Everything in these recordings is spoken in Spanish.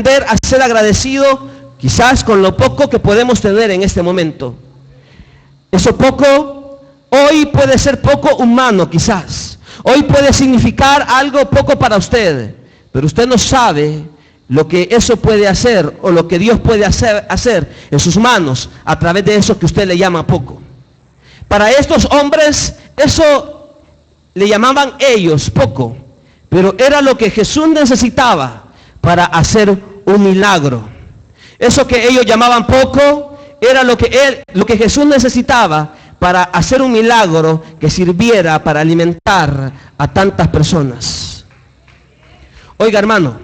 aprender a ser agradecido quizás con lo poco que podemos tener en este momento. Eso poco hoy puede ser poco humano quizás. Hoy puede significar algo poco para usted, pero usted no sabe lo que eso puede hacer o lo que Dios puede hacer en sus manos a través de eso que usted le llama poco. Para estos hombres eso le llamaban ellos poco, pero era lo que Jesús necesitaba para hacer un milagro. Eso que ellos llamaban poco era lo que Jesús necesitaba para hacer un milagro que sirviera para alimentar a tantas personas. Oiga, hermano,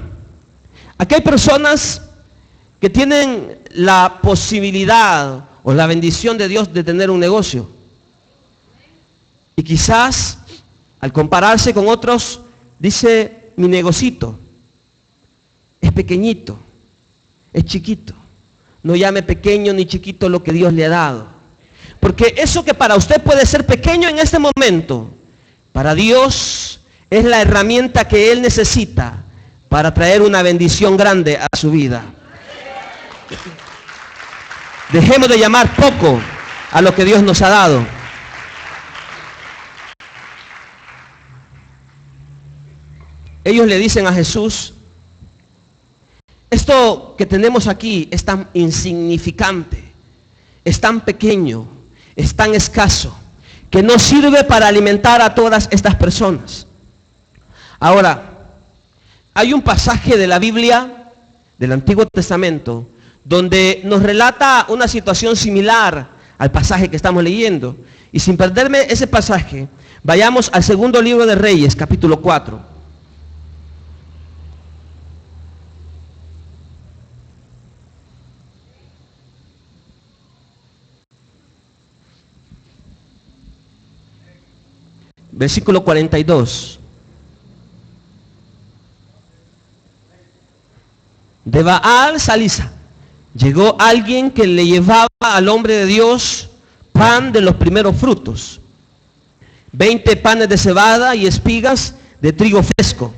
aquí hay personas que tienen la posibilidad o la bendición de Dios de tener un negocio. Y quizás al compararse con otros, dice, mi negocito es pequeñito, es chiquito. No llame pequeño ni chiquito lo que Dios le ha dado. Porque eso que para usted puede ser pequeño en este momento, para Dios es la herramienta que Él necesita para traer una bendición grande a su vida. Dejemos de llamar poco a lo que Dios nos ha dado. Ellos le dicen a Jesús, esto que tenemos aquí es tan insignificante, es tan pequeño, es tan escaso, que no sirve para alimentar a todas estas personas. Ahora, hay un pasaje de la Biblia, del Antiguo Testamento, donde nos relata una situación similar al pasaje que estamos leyendo. Y sin perderme ese pasaje, vayamos al segundo libro de Reyes, capítulo 4. Versículo 42. De Baal Salisa llegó alguien que le llevaba al hombre de Dios pan de los primeros frutos, 20 panes de cebada y espigas de trigo fresco.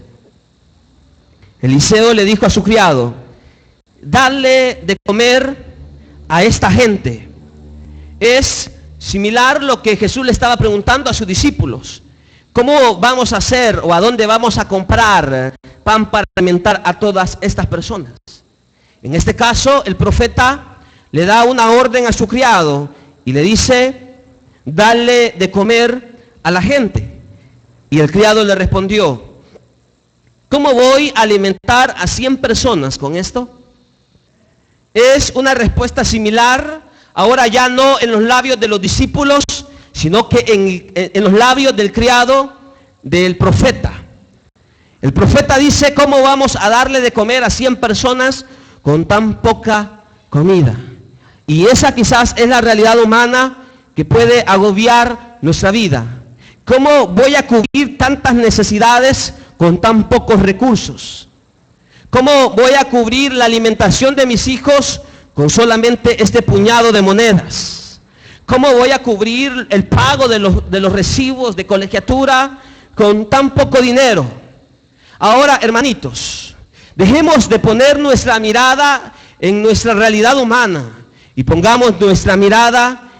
Eliseo le dijo a su criado, dale de comer a esta gente. Es similar lo que Jesús le estaba preguntando a sus discípulos. ¿Cómo vamos a hacer o a dónde vamos a comprar pan para alimentar a todas estas personas? En este caso, el profeta le da una orden a su criado y le dice, dale de comer a la gente. Y el criado le respondió, ¿cómo voy a alimentar a 100 personas con esto? Es una respuesta similar, ahora ya no en los labios de los discípulos, sino que en los labios del criado del profeta. El profeta dice, ¿cómo vamos a darle de comer a 100 personas con tan poca comida? Y esa quizás es la realidad humana que puede agobiar nuestra vida. ¿Cómo voy a cubrir tantas necesidades con tan pocos recursos? ¿Cómo voy a cubrir la alimentación de mis hijos con solamente este puñado de monedas? ¿Cómo voy a cubrir el pago de los recibos de colegiatura con tan poco dinero? Ahora, hermanitos, dejemos de poner nuestra mirada en nuestra realidad humana y pongamos nuestra mirada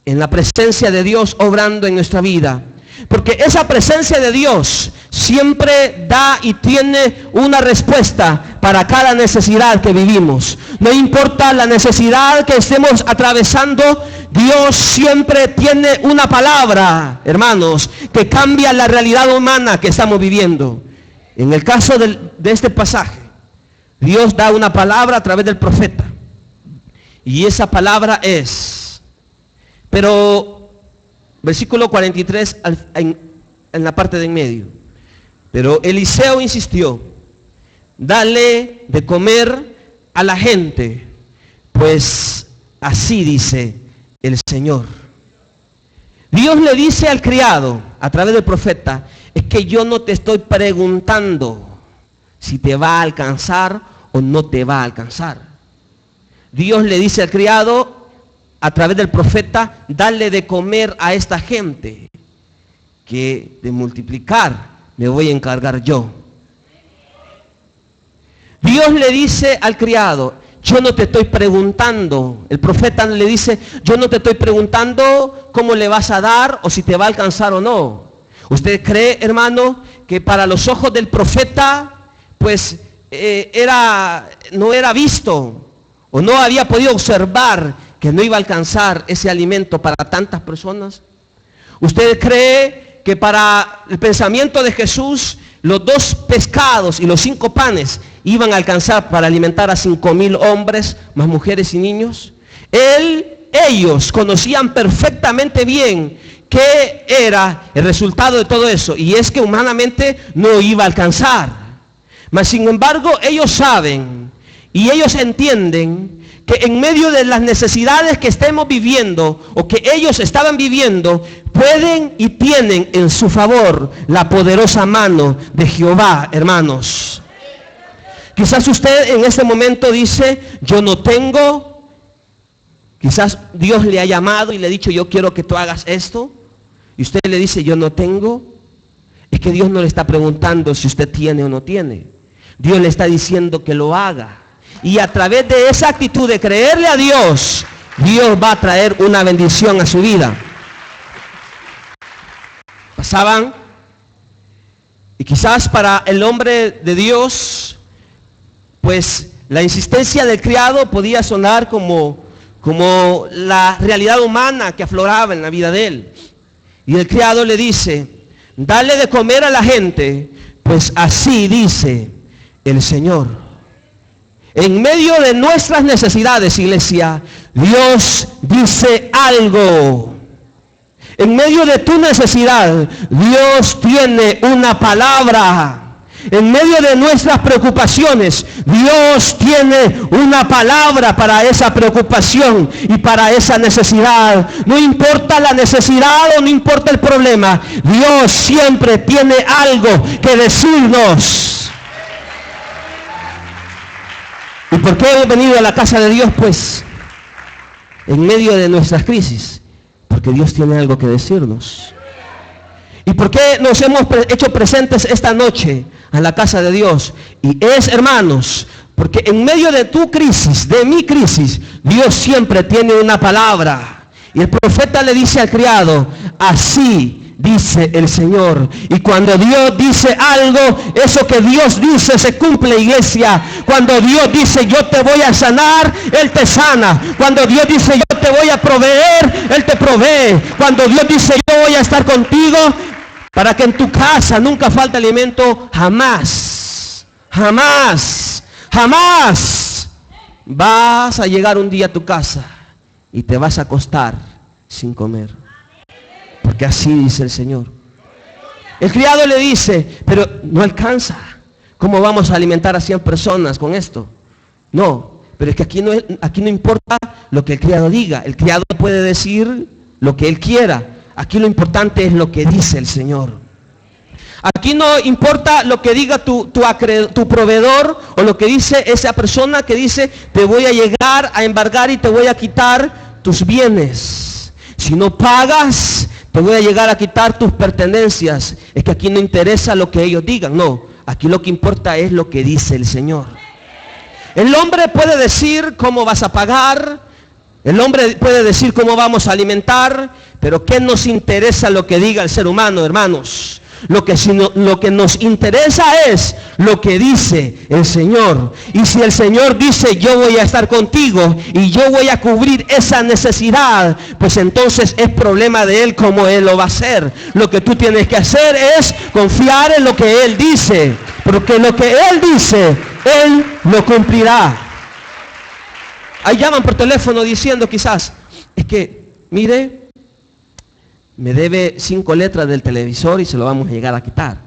en la presencia de Dios obrando en nuestra vida. Porque esa presencia de Dios siempre da y tiene una respuesta para cada necesidad que vivimos. No importa la necesidad que estemos atravesando, Dios siempre tiene una palabra, hermanos, que cambia la realidad humana que estamos viviendo. En el caso de este pasaje, Dios da una palabra a través del profeta. Y esa palabra es, pero versículo 43 en la parte de en medio. Pero Eliseo insistió, dale de comer a la gente, pues así dice el Señor. Dios le dice al criado, a través del profeta, es que yo no te estoy preguntando si te va a alcanzar o no te va a alcanzar. Dios le dice al criado, a través del profeta, dale de comer a esta gente, que de multiplicar me voy a encargar yo. Dios le dice al criado, yo no te estoy preguntando, el profeta le dice, yo no te estoy preguntando cómo le vas a dar o si te va a alcanzar o no. ¿Usted cree, hermano, que para los ojos del profeta, pues no era visto o no había podido observar que no iba a alcanzar ese alimento para tantas personas? ¿Usted cree que para el pensamiento de Jesús, los 2 pescados y los 5 panes iban a alcanzar para alimentar a 5,000 hombres, más mujeres y niños? Ellos conocían perfectamente bien qué era el resultado de todo eso, y es que humanamente no iba a alcanzar. Mas sin embargo, ellos saben y ellos entienden que en medio de las necesidades que estemos viviendo o que ellos estaban viviendo, pueden y tienen en su favor la poderosa mano de Jehová, hermanos. Quizás usted en este momento dice, yo no tengo. Quizás Dios le ha llamado y le ha dicho, yo quiero que tú hagas esto. Y usted le dice, yo no tengo. Es que Dios no le está preguntando si usted tiene o no tiene. Dios le está diciendo que lo haga. Y a través de esa actitud de creerle a Dios, Dios va a traer una bendición a su vida. Pasaban, y quizás para el hombre de Dios, pues la insistencia del criado podía sonar como la realidad humana que afloraba en la vida de él. Y el criado le dice, dale de comer a la gente, pues así dice el Señor. En medio de nuestras necesidades, iglesia, Dios dice algo. En medio de tu necesidad, Dios tiene una palabra. En medio de nuestras preocupaciones, Dios tiene una palabra para esa preocupación y para esa necesidad. No importa la necesidad o no importa el problema, Dios siempre tiene algo que decirnos. ¿Y por qué hemos venido a la casa de Dios? Pues, en medio de nuestras crisis, porque Dios tiene algo que decirnos. ¿Y por qué nos hemos hecho presentes esta noche a la casa de Dios? Y es, hermanos, porque en medio de tu crisis, de mi crisis, Dios siempre tiene una palabra. Y el profeta le dice al criado, así dice el Señor. Y cuando Dios dice algo, eso que Dios dice se cumple, iglesia. Cuando Dios dice yo te voy a sanar, Él te sana. Cuando Dios dice yo te voy a proveer, Él te provee. Cuando Dios dice yo voy a estar contigo para que en tu casa nunca falte alimento, jamás, jamás, jamás vas a llegar un día a tu casa y te vas a acostar sin comer. Porque así dice el Señor. El criado le dice, pero no alcanza. ¿Cómo vamos a alimentar a 100 personas con esto? No, pero es que aquí no importa lo que el criado diga. El criado puede decir lo que él quiera. Aquí lo importante es lo que dice el Señor. Aquí no importa lo que diga tu proveedor o lo que dice esa persona que dice, te voy a llegar a embargar y te voy a quitar tus bienes. Si no pagas, te voy a llegar a quitar tus pertenencias. Es que aquí no interesa lo que ellos digan. No, aquí lo que importa es lo que dice el Señor. El hombre puede decir cómo vas a pagar. El hombre puede decir cómo vamos a alimentar. Pero ¿qué nos interesa lo que diga el ser humano, hermanos? Lo que nos interesa es lo que dice el Señor. Y si el Señor dice yo voy a estar contigo y yo voy a cubrir esa necesidad, pues entonces es problema de Él cómo Él lo va a hacer. Lo que tú tienes que hacer es confiar en lo que Él dice, porque lo que Él dice, Él lo cumplirá. Ahí llaman por teléfono diciendo quizás, es que mire, me debe 5 letras del televisor y se lo vamos a llegar a quitar.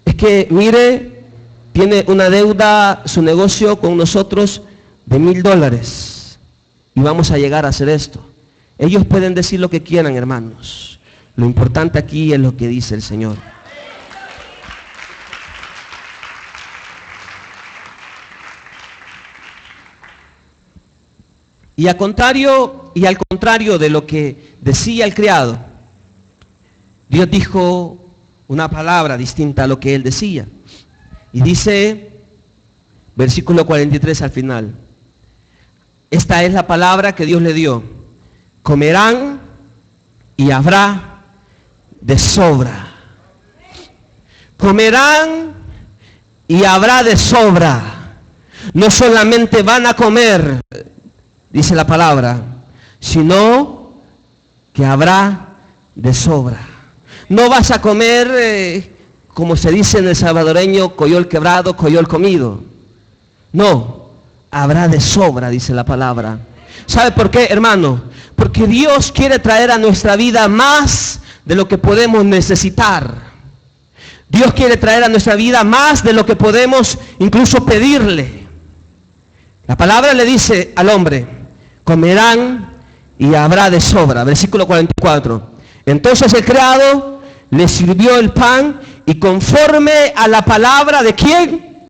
Es que, mire, tiene una deuda, su negocio con nosotros de $1,000 y vamos a llegar a hacer esto. Ellos pueden decir lo que quieran, hermanos. Lo importante aquí es lo que dice el Señor. Y al contrario de lo que decía el criado, Dios dijo una palabra distinta a lo que él decía. Y dice versículo 43 al final. Esta es la palabra que Dios le dio. Comerán y habrá de sobra. Comerán y habrá de sobra. No solamente van a comer, dice la palabra, sino que habrá de sobra. No vas a comer, como se dice en el salvadoreño, coyol quebrado, coyol comido. No, habrá de sobra, dice la palabra. ¿Sabe por qué, hermano? Porque Dios quiere traer a nuestra vida más de lo que podemos necesitar. Dios quiere traer a nuestra vida más de lo que podemos incluso pedirle. La palabra le dice al hombre, comerán y habrá de sobra. Versículo 44. Entonces el criado le sirvió el pan y conforme a la palabra ¿de quién?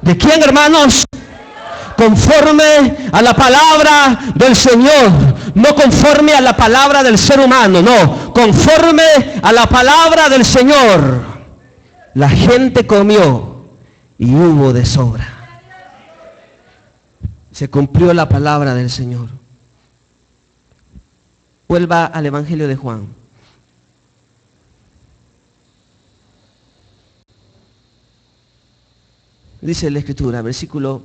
¿De quién, hermanos? Conforme a la palabra del Señor, no conforme a la palabra del ser humano, no, conforme a la palabra del Señor. La gente comió y hubo de sobra. Se cumplió la palabra del Señor. Vuelva al Evangelio de Juan. Dice la Escritura, versículo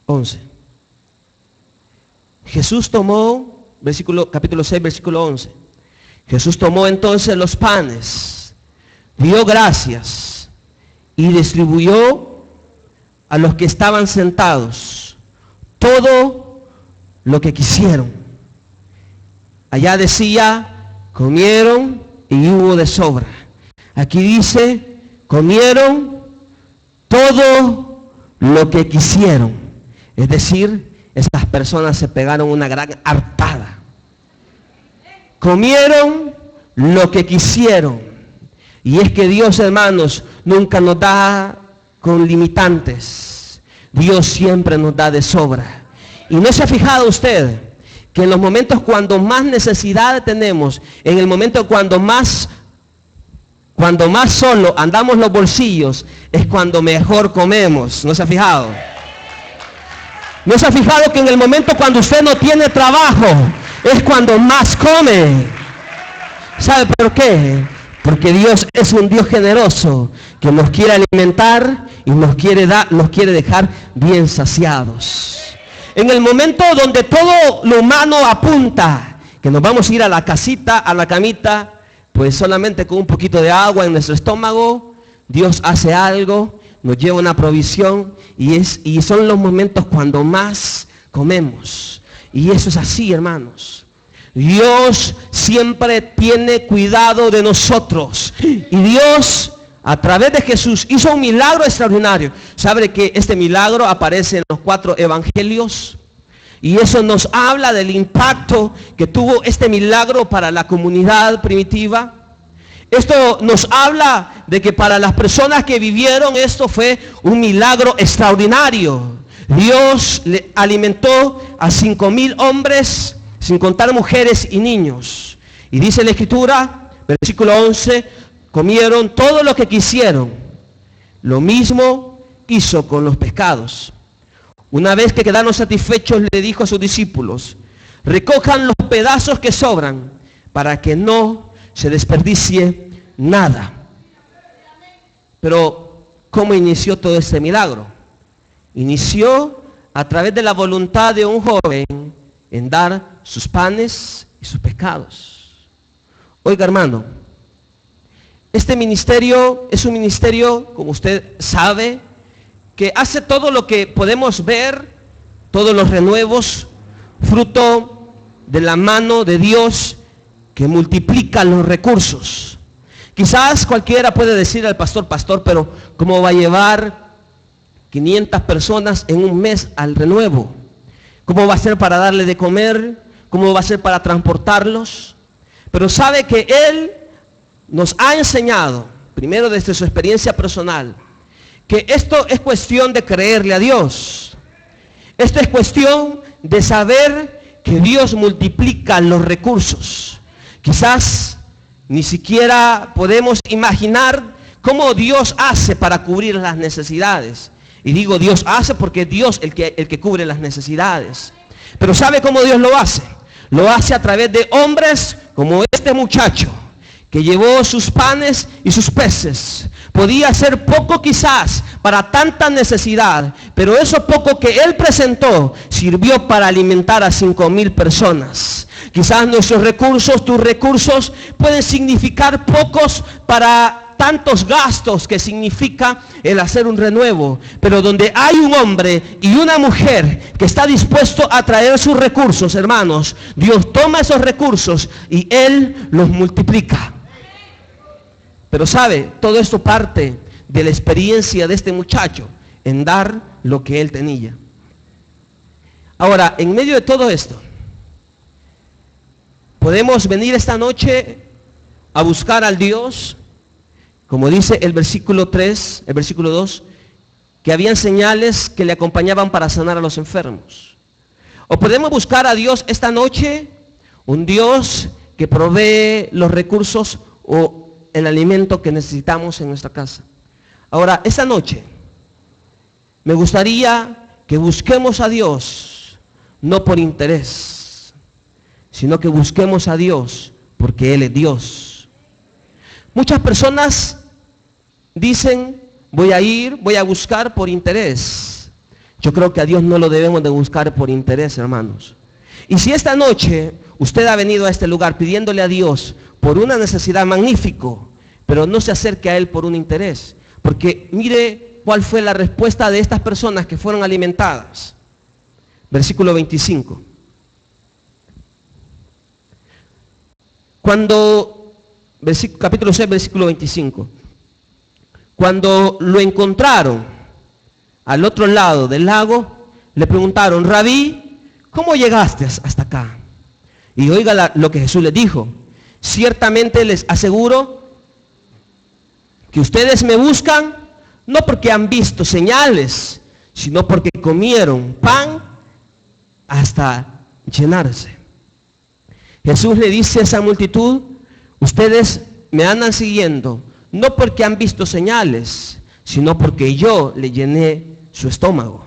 11. Jesús tomó, capítulo 6, versículo 11. Jesús tomó entonces los panes, dio gracias y distribuyó a los que estaban sentados todo lo que quisieron. Allá decía, comieron y hubo de sobra. Aquí dice, comieron todo lo que quisieron. Es decir, estas personas se pegaron una gran hartada. Comieron lo que quisieron. Y es que Dios, hermanos, nunca nos da con limitantes. Dios siempre nos da de sobra. Y no se ha fijado usted que en los momentos cuando más necesidad tenemos, en el momento cuando más solo andamos los bolsillos, es cuando mejor comemos. ¿No se ha fijado? ¿No se ha fijado que en el momento cuando usted no tiene trabajo, es cuando más come? ¿Sabe por qué? Porque Dios es un Dios generoso, que nos quiere alimentar y nos quiere dejar bien saciados. En el momento donde todo lo humano apunta, que nos vamos a ir a la casita, a la camita, pues solamente con un poquito de agua en nuestro estómago, Dios hace algo, nos lleva una provisión y son los momentos cuando más comemos. Y eso es así, hermanos. Dios siempre tiene cuidado de nosotros. Y Dios, a través de Jesús, hizo un milagro extraordinario. ¿Sabe que este milagro aparece en los 4 evangelios? Y eso nos habla del impacto que tuvo este milagro para la comunidad primitiva. Esto nos habla de que para las personas que vivieron esto fue un milagro extraordinario. Dios le alimentó a 5,000 hombres, sin contar mujeres y niños. Y dice la Escritura, versículo 11, comieron todo lo que quisieron. Lo mismo hizo con los pescados. Una vez que quedaron satisfechos, le dijo a sus discípulos, recojan los pedazos que sobran para que no se desperdicie nada. Pero, ¿cómo inició todo este milagro? Inició a través de la voluntad de un joven en dar sus panes y sus pescados. Oiga, hermano, este ministerio es un ministerio, como usted sabe, que hace todo lo que podemos ver, todos los renuevos, fruto de la mano de Dios que multiplica los recursos. Quizás cualquiera puede decir al pastor, pero ¿cómo va a llevar 500 personas en un mes al renuevo? ¿Cómo va a ser para darle de comer? ¿Cómo va a ser para transportarlos? Pero sabe que Él nos ha enseñado, primero desde su experiencia personal, que esto es cuestión de creerle a Dios. Esto es cuestión de saber que Dios multiplica los recursos. Quizás ni siquiera podemos imaginar ¿Cómo Dios hace para cubrir las necesidades? Y digo Dios hace porque es Dios el que cubre las necesidades. Pero ¿sabe cómo Dios lo hace? Lo hace a través de hombres como este muchacho, que llevó sus panes y sus peces. Podía ser poco quizás para tanta necesidad, pero eso poco que él presentó sirvió para alimentar a 5,000 personas. Quizás nuestros recursos, tus recursos, pueden significar pocos para tantos gastos que significa el hacer un renuevo, pero donde hay un hombre y una mujer que está dispuesto a traer sus recursos, hermanos, Dios toma esos recursos y Él los multiplica. Pero sabe, todo esto parte de la experiencia de este muchacho en dar lo que él tenía. Ahora, en medio de todo esto, podemos venir esta noche a buscar al Dios, como dice el versículo 3, el versículo 2, que habían señales que le acompañaban para sanar a los enfermos. O podemos buscar a Dios esta noche, un Dios que provee los recursos o el alimento que necesitamos en nuestra casa. Ahora, esta noche, me gustaría que busquemos a Dios, no por interés, sino que busquemos a Dios porque Él es Dios. Muchas personas dicen, voy a buscar por interés. Yo creo que a Dios no lo debemos de buscar por interés, hermanos. Y si esta noche usted ha venido a este lugar pidiéndole a Dios por una necesidad, magnífico, pero no se acerque a Él por un interés, porque mire cuál fue la respuesta de estas personas que fueron alimentadas. Versículo 25. Capítulo 6, versículo 25. Cuando lo encontraron al otro lado del lago, le preguntaron, Rabí, ¿cómo llegaste hasta acá? Y oiga lo que Jesús les dijo. Ciertamente les aseguro que ustedes me buscan no porque han visto señales, sino porque comieron pan hasta llenarse. Jesús le dice a esa multitud, ustedes me andan siguiendo no porque han visto señales, sino porque yo le llené su estómago.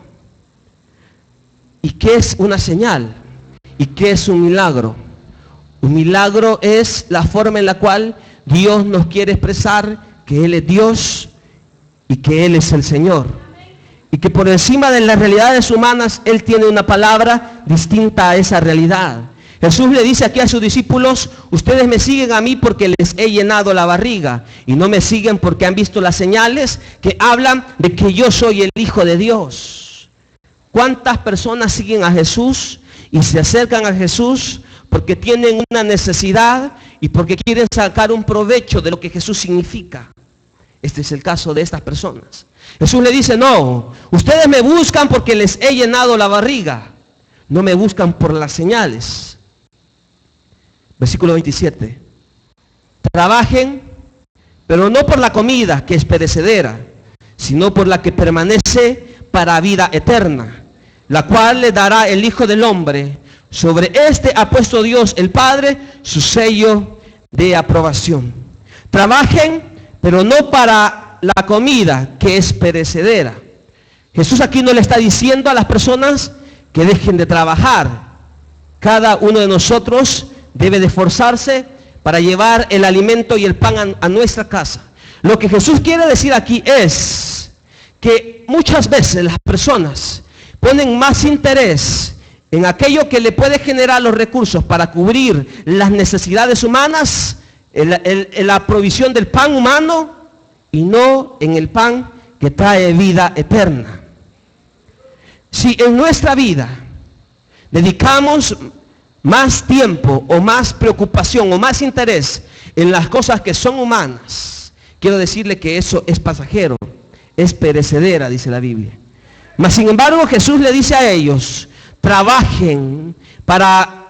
¿Y qué es una señal? ¿Y qué es un milagro? Un milagro es la forma en la cual Dios nos quiere expresar que Él es Dios y que Él es el Señor. Y que por encima de las realidades humanas, Él tiene una palabra distinta a esa realidad. Jesús le dice aquí a sus discípulos, ustedes me siguen a mí porque les he llenado la barriga. Y no me siguen porque han visto las señales que hablan de que yo soy el Hijo de Dios. ¿Cuántas personas siguen a Jesús y se acercan a Jesús porque tienen una necesidad y porque quieren sacar un provecho de lo que Jesús significa? Este es el caso de estas personas. Jesús le dice, no, ustedes me buscan porque les he llenado la barriga. No me buscan por las señales. Versículo 27. Trabajen, pero no por la comida que es perecedera, sino por la que permanece para vida eterna, la cual le dará el Hijo del Hombre. Sobre este ha puesto Dios el Padre su sello de aprobación. Trabajen, pero no para la comida que es perecedera. Jesús aquí no le está diciendo a las personas que dejen de trabajar. Cada uno de nosotros debe de esforzarse para llevar el alimento y el pan a nuestra casa. Lo que Jesús quiere decir aquí es que muchas veces las personas ponen más interés en aquello que le puede generar los recursos para cubrir las necesidades humanas, en la provisión del pan humano, y no en el pan que trae vida eterna. Si en nuestra vida dedicamos más tiempo o más preocupación o más interés en las cosas que son humanas, quiero decirle que eso es pasajero, es perecedera, dice la Biblia. Mas sin embargo Jesús le dice a ellos, trabajen para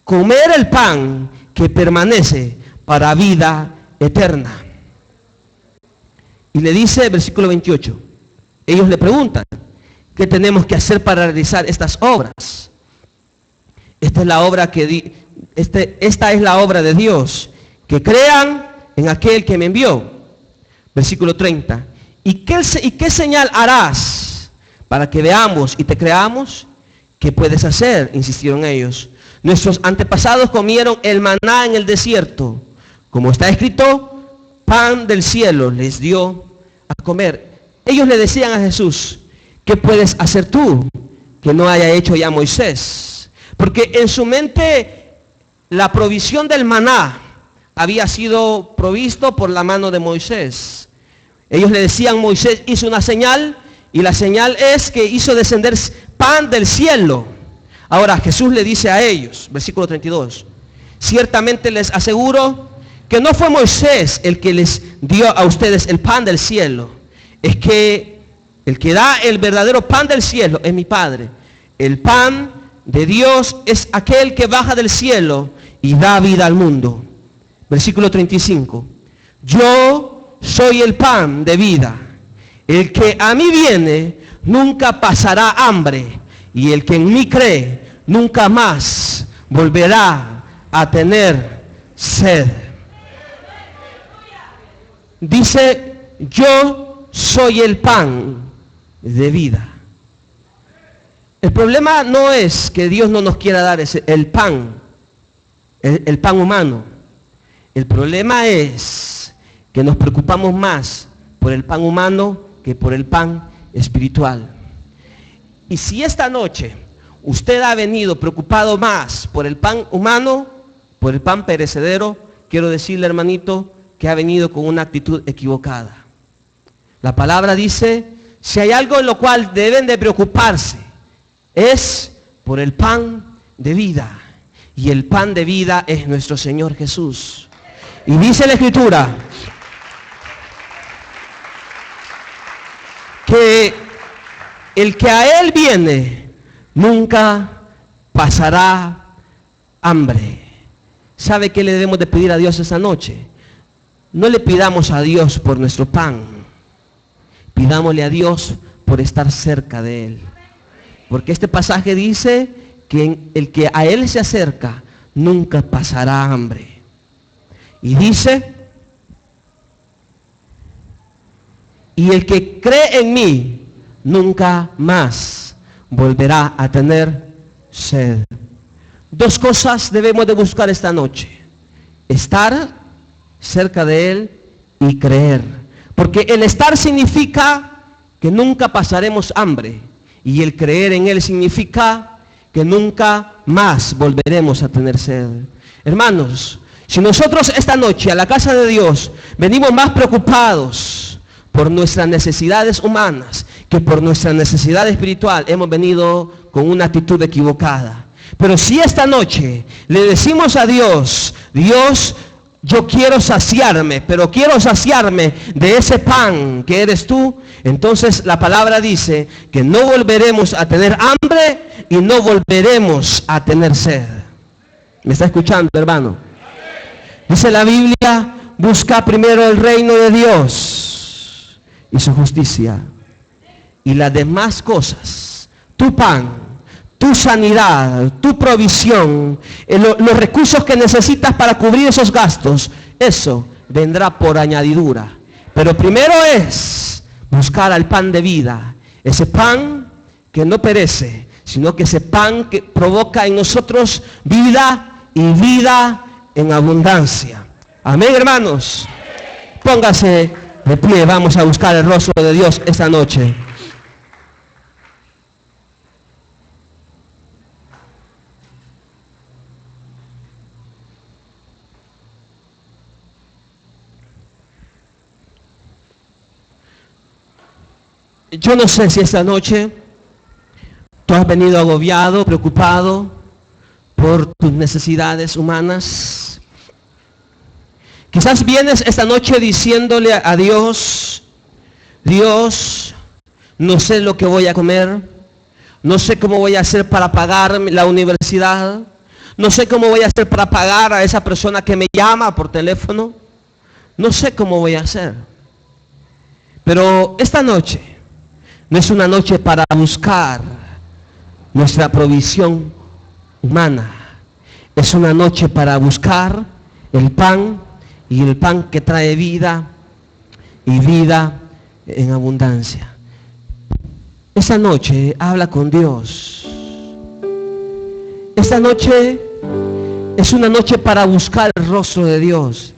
comer el pan que permanece para vida eterna. Y le dice, versículo 28, ellos le preguntan, ¿qué tenemos que hacer para realizar estas obras? Esta es la obra de Dios, que crean en aquel que me envió. Versículo 30. ¿Y qué señal harás para que veamos y te creamos? ¿Qué puedes hacer?, insistieron ellos. Nuestros antepasados comieron el maná en el desierto. Como está escrito, pan del cielo les dio a comer. Ellos le decían a Jesús, ¿qué puedes hacer tú que no haya hecho ya Moisés? Porque en su mente la provisión del maná había sido provisto por la mano de Moisés. Ellos le decían, Moisés hizo una señal y la señal es que hizo descender pan del cielo. Ahora Jesús le dice a ellos, versículo 32, ciertamente les aseguro que no fue Moisés el que les dio a ustedes el pan del cielo. Es que el que da el verdadero pan del cielo es mi Padre. El pan de Dios es aquel que baja del cielo y da vida al mundo. Versículo 35. Yo soy el pan de vida. El que a mí viene nunca pasará hambre, y el que en mí cree nunca más volverá a tener sed. Dice, yo soy el pan de vida. El problema no es que Dios no nos quiera dar el pan humano. El problema es que nos preocupamos más por el pan humano que por el pan espiritual. Y si esta noche usted ha venido preocupado más por el pan humano, por el pan perecedero, quiero decirle, hermanito, que ha venido con una actitud equivocada. La palabra dice, si hay algo en lo cual deben de preocuparse, es por el pan de vida. Y el pan de vida es nuestro Señor Jesús. Y dice la Escritura que el que a Él viene nunca pasará hambre. ¿Sabe qué le debemos de pedir a Dios esta noche? No le pidamos a Dios por nuestro pan. Pidámosle a Dios por estar cerca de Él. Porque este pasaje dice que el que a Él se acerca nunca pasará hambre. Y dice, y el que cree en mí nunca más volverá a tener sed. Dos cosas debemos de buscar esta noche: estar cerca de Él y creer. Porque el estar significa que nunca pasaremos hambre, y el creer en Él significa que nunca más volveremos a tener sed. Hermanos, si nosotros esta noche a la casa de Dios venimos más preocupados por nuestras necesidades humanas que por nuestra necesidad espiritual, hemos venido con una actitud equivocada. Pero si esta noche le decimos a Dios, Dios, yo quiero saciarme, pero quiero saciarme de ese pan que eres tú, entonces la palabra dice que no volveremos a tener hambre y no volveremos a tener sed. ¿Me está escuchando, hermano? Dice la Biblia, busca primero el reino de Dios y su justicia, y las demás cosas, tu pan, tu sanidad, tu provisión, los recursos que necesitas para cubrir esos gastos, eso vendrá por añadidura. Pero primero es buscar al pan de vida, ese pan que no perece, sino que ese pan que provoca en nosotros vida y vida en abundancia. Amén, hermanos. Póngase de pie, vamos a buscar el rostro de Dios esta noche. Yo no sé si esta noche tú has venido agobiado, preocupado por tus necesidades humanas. Quizás vienes esta noche diciéndole a Dios, Dios, no sé lo que voy a comer, no sé cómo voy a hacer para pagar la universidad, no sé cómo voy a hacer para pagar a esa persona que me llama por teléfono, no sé cómo voy a hacer. Pero esta noche no es una noche para buscar nuestra provisión humana. Es una noche para buscar el pan, y el pan que trae vida, y vida en abundancia. Esta noche habla con Dios. Esta noche es una noche para buscar el rostro de Dios.